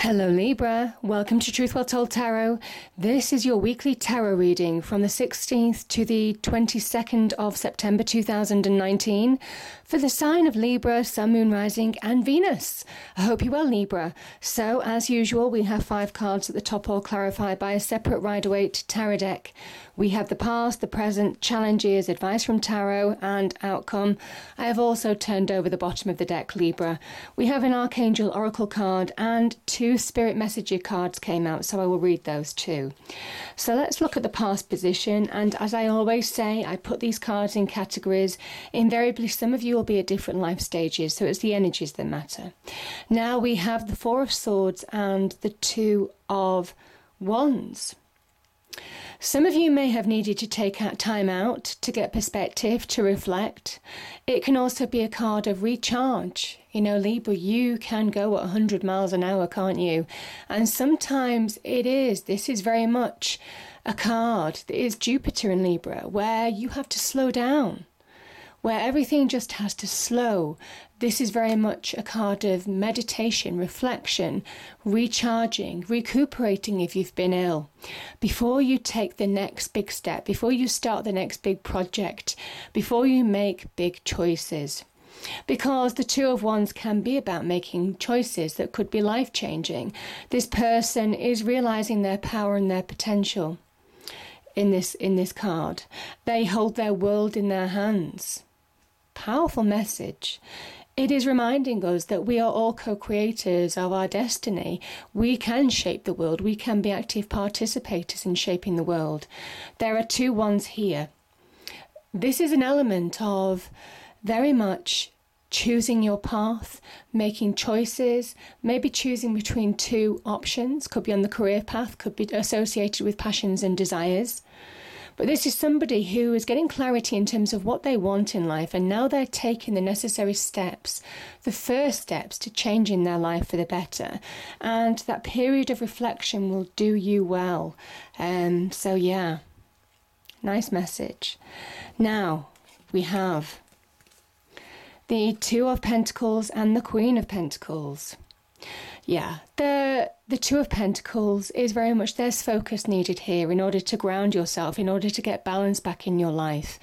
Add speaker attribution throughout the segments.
Speaker 1: Hello Libra, welcome to Truth Well Told Tarot. This is your weekly tarot reading from the 16th to the 22nd of September 2019 for the sign of Libra, Sun, Moon, Rising and Venus. I hope you're well, Libra. So as usual, we have 5 cards at the top, all clarified by a separate Rider-Waite tarot deck. We have the past, the present, challenges, advice from tarot and outcome. I have also turned over the bottom of the deck, Libra. We have an Archangel Oracle card and 2 Spirit Messenger cards came out, so I will read those too. So let's look at the past position, and as I always say, I put these cards in categories. Invariably, some of you will be at different life stages, so it's the energies that matter. Now we have the 4 of Swords and the 2 of Wands. Some of you may have needed to take time out to get perspective, to reflect. It can also be a card of recharge. You know, Libra, you can go at 100 miles an hour, can't you? And sometimes this is very much a card that is Jupiter in Libra, where you have to slow down, where everything just has to slow. This is very much a card of meditation, reflection, recharging, recuperating if you've been ill. Before you take the next big step, before you start the next big project, before you make big choices. Because the 2 of Wands can be about making choices that could be life-changing. This person is realizing their power and their potential in this card. They hold their world in their hands. Powerful message. It is reminding us that we are all co-creators of our destiny. We can shape the world. We can be active participators in shaping the world. There are 2 Wands here. This is an element of very much choosing your path, making choices, maybe choosing between 2 options. Could be on the career path, could be associated with passions and desires. But this is somebody who is getting clarity in terms of what they want in life, and now they're taking the necessary steps, the first steps to changing their life for the better. And that period of reflection will do you well. So yeah, nice message. Now we have the 2 of Pentacles and the Queen of Pentacles. Yeah, the 2 of Pentacles is very much, there's focus needed here in order to ground yourself, in order to get balance back in your life.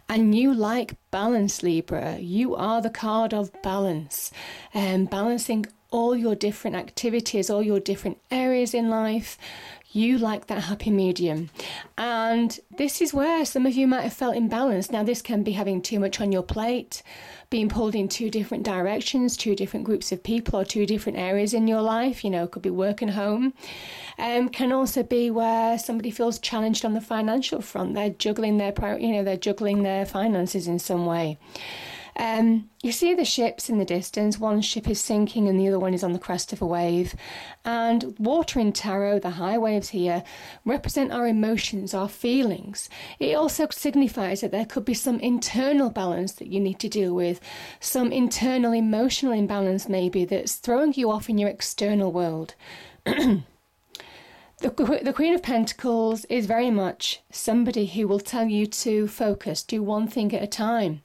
Speaker 1: And you like balance, Libra. You are the card of balance, balancing all your different activities, all your different areas in life. You like that happy medium. And this is where some of you might have felt imbalanced. Now, this can be having too much on your plate, being pulled in 2 different directions, 2 different groups of people or 2 different areas in your life. You know, it could be work and home. Can also be where somebody feels challenged on the financial front. They're juggling their finances in some way. You see the ships in the distance. One ship is sinking and the other one is on the crest of a wave. And water in tarot, the high waves here, represent our emotions, our feelings. It also signifies that there could be some internal balance that you need to deal with, some internal emotional imbalance maybe that's throwing you off in your external world. The Queen of Pentacles is very much somebody who will tell you to focus, do one thing at a time.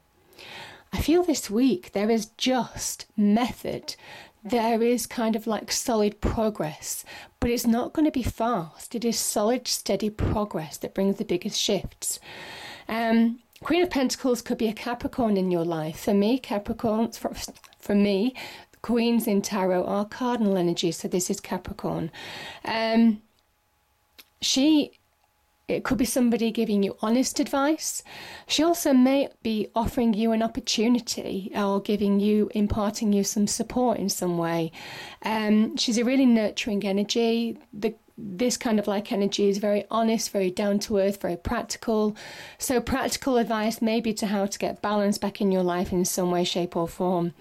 Speaker 1: I feel this week there is just method. There is kind of like solid progress, but it's not going to be fast. It is solid, steady progress that brings the biggest shifts. Queen of Pentacles could be a Capricorn in your life. For me, Capricorns, for me, Queens in tarot are cardinal energy, so this is Capricorn. It could be somebody giving you honest advice. She also may be offering you an opportunity or imparting you some support in some way. She's a really nurturing energy. This kind of like energy is very honest, very down to earth, very practical. So practical advice maybe to how to get balance back in your life in some way, shape or form.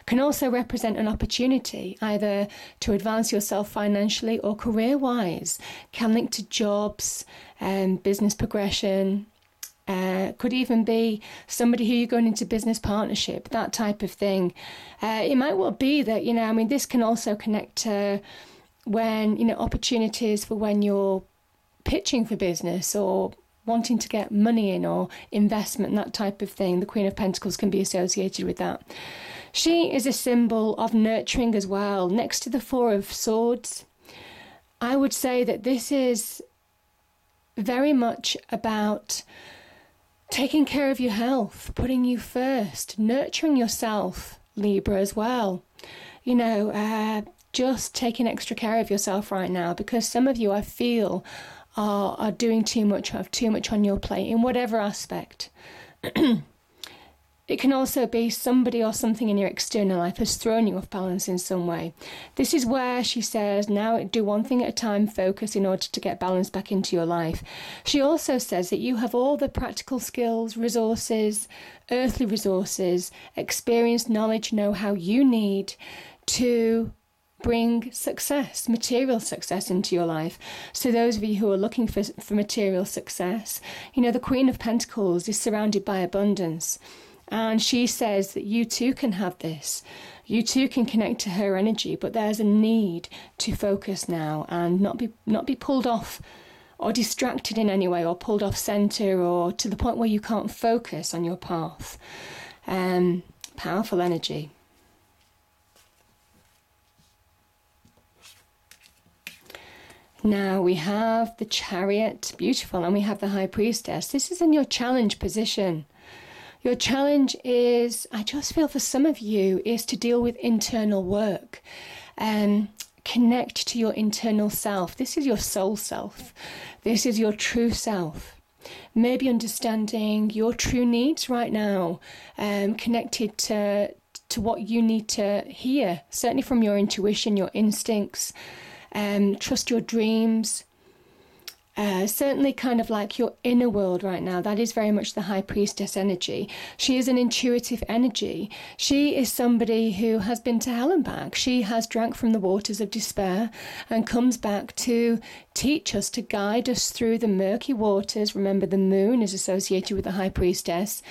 Speaker 1: Can also represent an opportunity either to advance yourself financially or career-wise. Can link to jobs and business progression. Could even be somebody who you're going into business partnership, that type of thing. It might well be that, this can also connect to when, opportunities for when you're pitching for business or wanting to get money in or investment, that type of thing. The Queen of Pentacles can be associated with that. She is a symbol of nurturing as well. Next to the Four of Swords, I would say that this is very much about taking care of your health, putting you first, nurturing yourself, Libra, as well. You know, just taking extra care of yourself right now, because some of you, I feel, are doing too much, have too much on your plate in whatever aspect. It can also be somebody or something in your external life has thrown you off balance in some way. This is where she says, now do one thing at a time, focus in order to get balance back into your life. She also says that you have all the practical skills, resources, earthly resources, experience, knowledge, know-how you need to bring success, material success into your life. So those of you who are looking for material success, you know, the Queen of Pentacles is surrounded by abundance. And she says that you too can have this. You too can connect to her energy, but there's a need to focus now and not be pulled off or distracted in any way, or pulled off center, or to the point where you can't focus on your path. Powerful energy. Now we have the Chariot, beautiful, and we have the High Priestess. This is in your challenge position. Your challenge is, I just feel for some of you, is to deal with internal work and connect to your internal self. This is your soul self. This is your true self. Maybe understanding your true needs right now, connected to what you need to hear, certainly from your intuition, your instincts, trust your dreams. Certainly kind of like your inner world right now. That is very much the High Priestess energy. She is an intuitive energy. She is somebody who has been to hell and back. She has drank from the waters of despair and comes back to teach us, to guide us through the murky waters. Remember, the moon is associated with the High Priestess.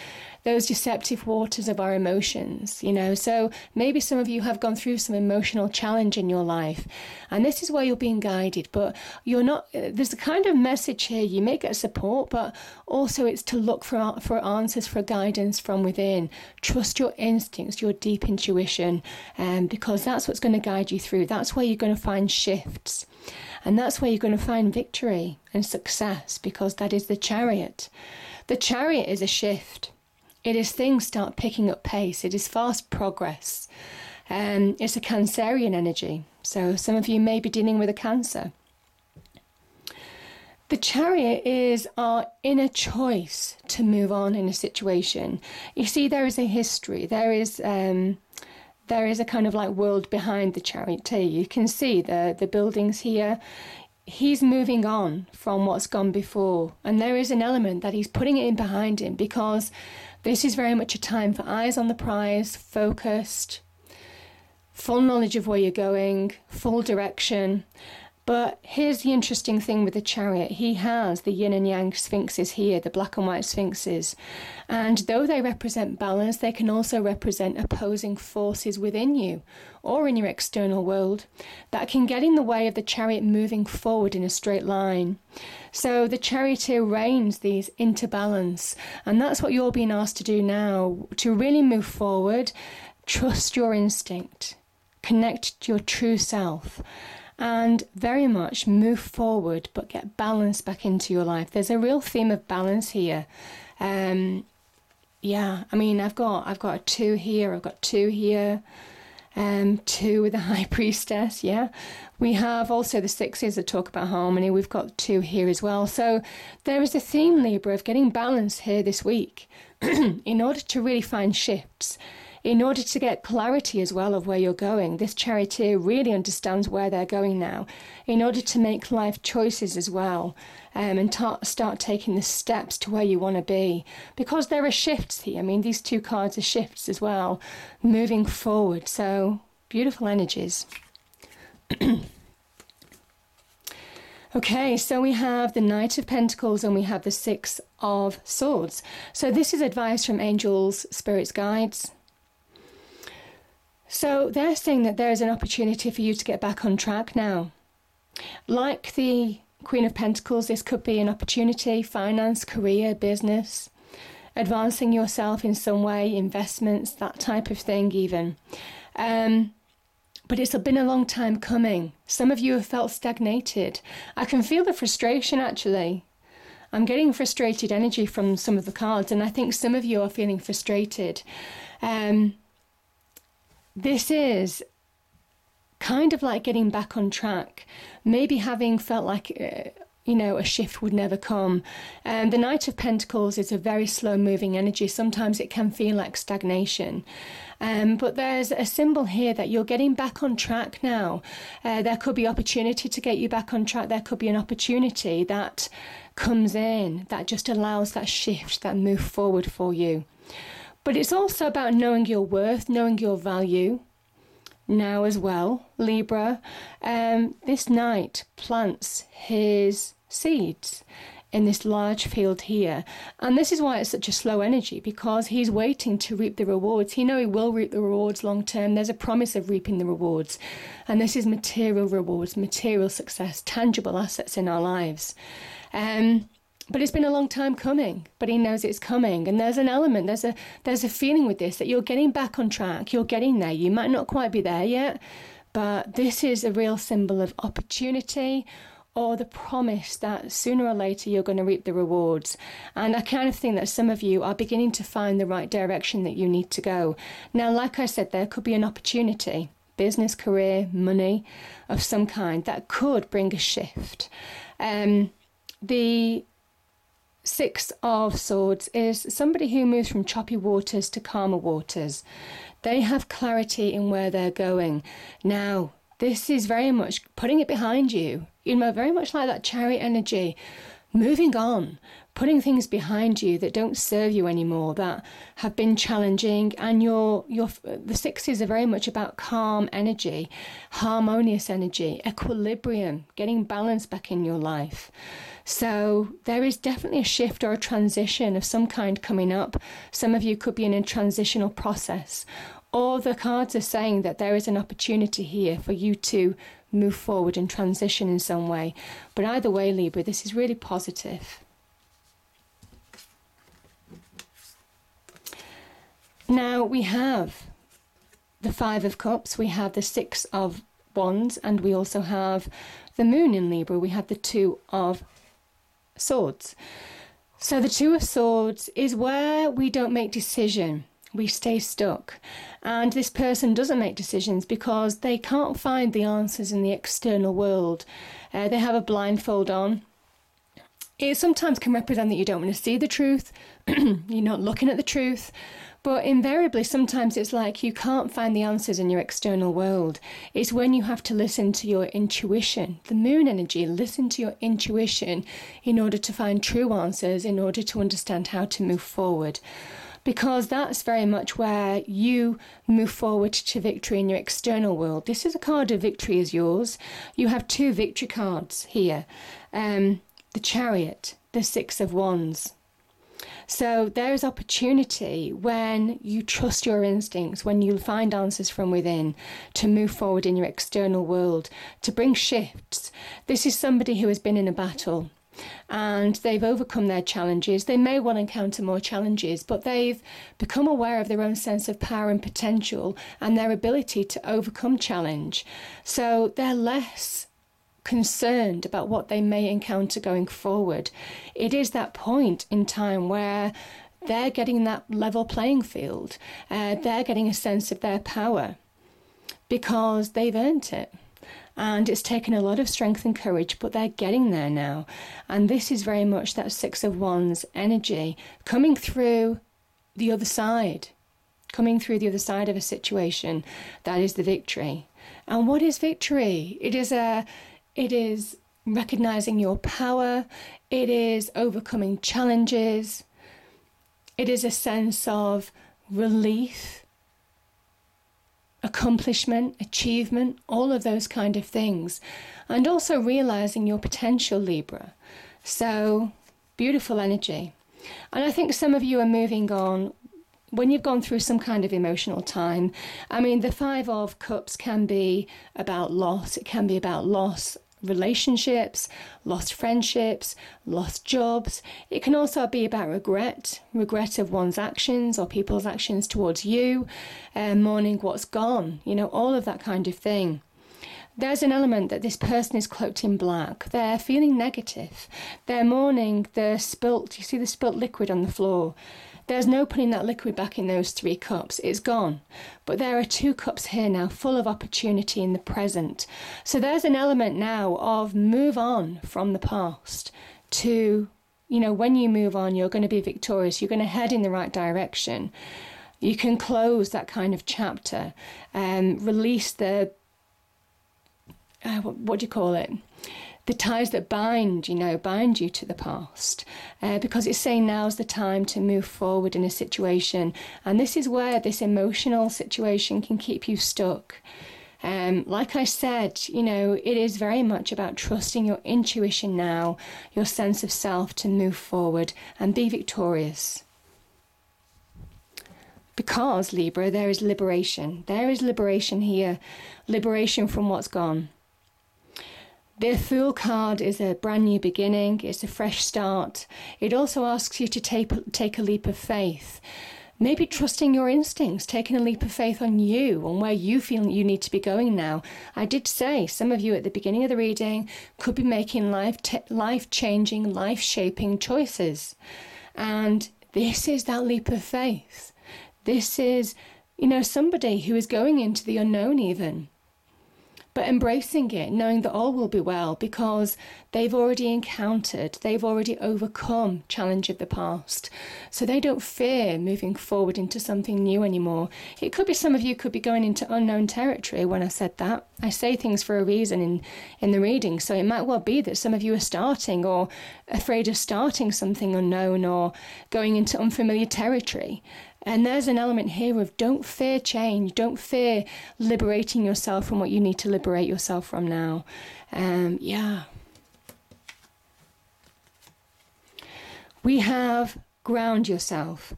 Speaker 1: Those deceptive waters of our emotions, you know. So maybe some of you have gone through some emotional challenge in your life, and this is where you're being guided, but you're not, there's a kind of message here. You may get support, but also it's to look for answers, for guidance from within. Trust your instincts, your deep intuition, because that's what's going to guide you through. That's where you're going to find shifts, and that's where you're going to find victory and success, because that is the Chariot. The Chariot is a shift. It is things start picking up pace. It is fast progress. It's a Cancerian energy. So some of you may be dealing with a Cancer. The Chariot is our inner choice to move on in a situation. You see, there is a history. There is a kind of like world behind the Chariot too. You can see the buildings here. He's moving on from what's gone before. And there is an element that he's putting it in behind him, because this is very much a time for eyes on the prize, focused, full knowledge of where you're going, full direction. But here's the interesting thing with the Chariot. He has the yin and yang sphinxes here, the black and white sphinxes. And though they represent balance, they can also represent opposing forces within you or in your external world that can get in the way of the Chariot moving forward in a straight line. So the Charioteer reigns these into balance. And that's what you're being asked to do now, to really move forward, trust your instinct, connect to your true self, and very much move forward, but get balance back into your life. There's a real theme of balance here. Yeah, I mean, I've got a 2 here, I've got 2 here, 2 with the High Priestess, yeah. We have also the 6s that talk about harmony. We've got 2 here as well. So there is a theme, Libra, of getting balance here this week in order to really find shifts. In order to get clarity as well of where you're going. This Charioteer really understands where they're going now. In order to make life choices as well, and start taking the steps to where you want to be. Because there are shifts here. I mean, these 2 cards are shifts as well, moving forward. So, beautiful energies. Okay, so we have the Knight of Pentacles and we have the 6 of Swords. So this is advice from angels, spirits, guides. So they're saying that there is an opportunity for you to get back on track now. Like the Queen of Pentacles, this could be an opportunity, finance, career, business, advancing yourself in some way, investments, that type of thing even. But it's been a long time coming. Some of you have felt stagnated. I can feel the frustration, actually. I'm getting frustrated energy from some of the cards, and I think some of you are feeling frustrated. This is kind of like getting back on track, maybe having felt like, a shift would never come. The Knight of Pentacles is a very slow-moving energy. Sometimes it can feel like stagnation. But there's a symbol here that you're getting back on track now. There could be opportunity to get you back on track. There could be an opportunity that comes in that just allows that shift, that move forward for you. But it's also about knowing your worth, knowing your value now as well, Libra. This knight plants his seeds in this large field here, and this is why it's such a slow energy, because he's waiting to reap the rewards. He knows he will reap the rewards long term. There's a promise of reaping the rewards, and this is material rewards, material success, tangible assets in our lives. But it's been a long time coming, but he knows it's coming. And there's an element, there's a feeling with this that you're getting back on track. You're getting there. You might not quite be there yet, but this is a real symbol of opportunity, or the promise that sooner or later you're going to reap the rewards. And I kind of think that some of you are beginning to find the right direction that you need to go. Now, like I said, there could be an opportunity, business, career, money of some kind, that could bring a shift. The Six of Swords is somebody who moves from choppy waters to calmer waters. They have clarity in where they're going. Now, this is very much putting it behind you, very much like that Chariot energy, moving on, putting things behind you that don't serve you anymore, that have been challenging. And the sixes are very much about calm energy, harmonious energy, equilibrium, getting balance back in your life. So there is definitely a shift or a transition of some kind coming up. Some of you could be in a transitional process, or the cards are saying that there is an opportunity here for you to move forward and transition in some way. But either way, Libra, this is really positive. Now we have the Five of Cups, we have the Six of Wands, and we also have the Moon in Libra. We have the Two of Swords. So the Two of Swords is where we don't make decision. We stay stuck. And this person doesn't make decisions because they can't find the answers in the external world. They have a blindfold on. It sometimes can represent that you don't want to see the truth. You're not looking at the truth. But invariably, sometimes it's like you can't find the answers in your external world. It's when you have to listen to your intuition, the Moon energy, listen to your intuition in order to find true answers, in order to understand how to move forward. Because that's very much where you move forward to victory in your external world. This is a card of victory is yours. You have two victory cards here. The Chariot, the Six of Wands. So there is opportunity when you trust your instincts, when you find answers from within, to move forward in your external world, to bring shifts. This is somebody who has been in a battle and they've overcome their challenges. They may well encounter more challenges, but they've become aware of their own sense of power and potential and their ability to overcome challenge. So they're less concerned about what they may encounter going forward. It is that point in time where they're getting that level playing field. They're getting a sense of their power because they've earned it. And it's taken a lot of strength and courage, but they're getting there now. And this is very much that Six of Wands energy coming through the other side, coming through the other side of a situation. That is the victory. And what is victory? It is recognizing your power. It is overcoming challenges. It is a sense of relief, accomplishment, achievement, all of those kind of things. And also realizing your potential, Libra. So, beautiful energy. And I think some of you are moving on when you've gone through some kind of emotional time. I mean, the Five of Cups can be about loss. It can be about loss relationships, lost friendships, lost jobs. It can also be about regret of one's actions or people's actions towards you, mourning what's gone, all of that kind of thing. There's an element that this person is cloaked in black. They're feeling negative. They're mourning you see the spilt liquid on the floor. There's no putting that liquid back in those 3 cups. It's gone. But there are 2 cups here now full of opportunity in the present. So there's an element now of move on from the past to, when you move on, you're going to be victorious. You're going to head in the right direction. You can close that kind of chapter and release the, what do you call it? The ties that bind you to the past, because it's saying now's the time to move forward in a situation. And this is where this emotional situation can keep you stuck. Like I said, it is very much about trusting your intuition now, your sense of self, to move forward and be victorious. Because, Libra, there is liberation. There is liberation here. Liberation from what's gone. The Fool card is a brand new beginning. It's a fresh start. It also asks you to take a leap of faith. Maybe trusting your instincts, taking a leap of faith on you, on where you feel you need to be going now. I did say some of you at the beginning of the reading could be making life-changing, life-shaping choices. And this is that leap of faith. This is, somebody who is going into the unknown even. But embracing it, knowing that all will be well, because they've already overcome challenge of the past. So they don't fear moving forward into something new anymore. It could be some of you could be going into unknown territory when I said that. I say things for a reason in the reading. So it might well be that some of you are starting or afraid of starting something unknown or going into unfamiliar territory. And there's an element here of don't fear change, don't fear liberating yourself from what you need to liberate yourself from now. We have ground yourself.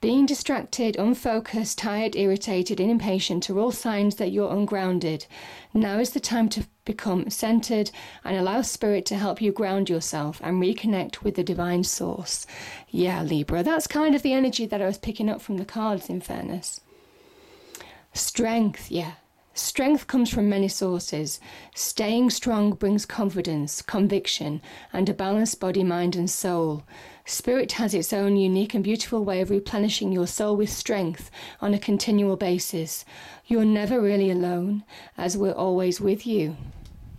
Speaker 1: Being distracted, unfocused, tired, irritated, and impatient are all signs that you're ungrounded. Now is the time to become centered and allow Spirit to help you ground yourself and reconnect with the divine source. Yeah, Libra, that's kind of the energy that I was picking up from the cards, in fairness. Strength, yeah. Strength comes from many sources. Staying strong brings confidence, conviction, and a balanced body, mind, and soul. Spirit has its own unique and beautiful way of replenishing your soul with strength on a continual basis. You're never really alone, as we're always with you.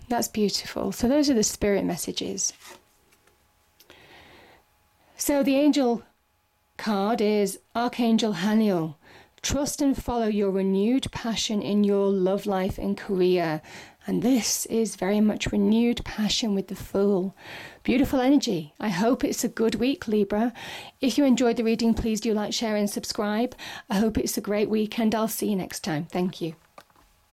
Speaker 1: That's beautiful. So those are the Spirit messages. So the angel card is Archangel Haniel. Trust and follow your renewed passion in your love life and career. And this is very much renewed passion with the Fool. Beautiful energy. I hope it's a good week, Libra. If you enjoyed the reading, please do like, share and subscribe. I hope it's a great week and I'll see you next time. Thank you.